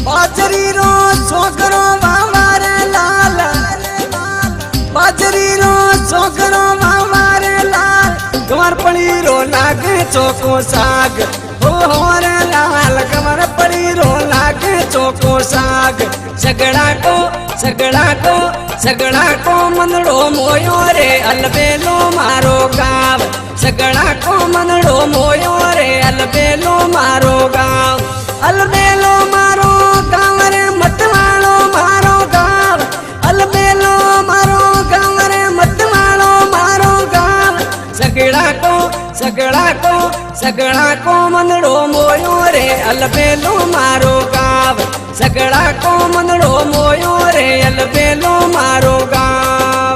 बाजरी रो छोकरो वावारे लाल बाजरी रो छोकरो वावारे लाल कमर पड़ी रो लागे चोको साग हो रे लाल कमर पड़ी रो लागे चोको साग सगड़ा को मनड़ो मोयो रे अलबेलो मारो गाव सगड़ा को मनड़ो मोयो रे अलबेलो मारो गाव अलबेलो मारो गाँव रे मतवालो मारो गाँव अलबेलो मारो गाँव रे मतवालो मारो गाँव सगड़ा को मनड़ो मोयो रे अलबेलो मारो गाँव सगड़ा को मनड़ो मोयो रे अलबेलो मारो गाँव।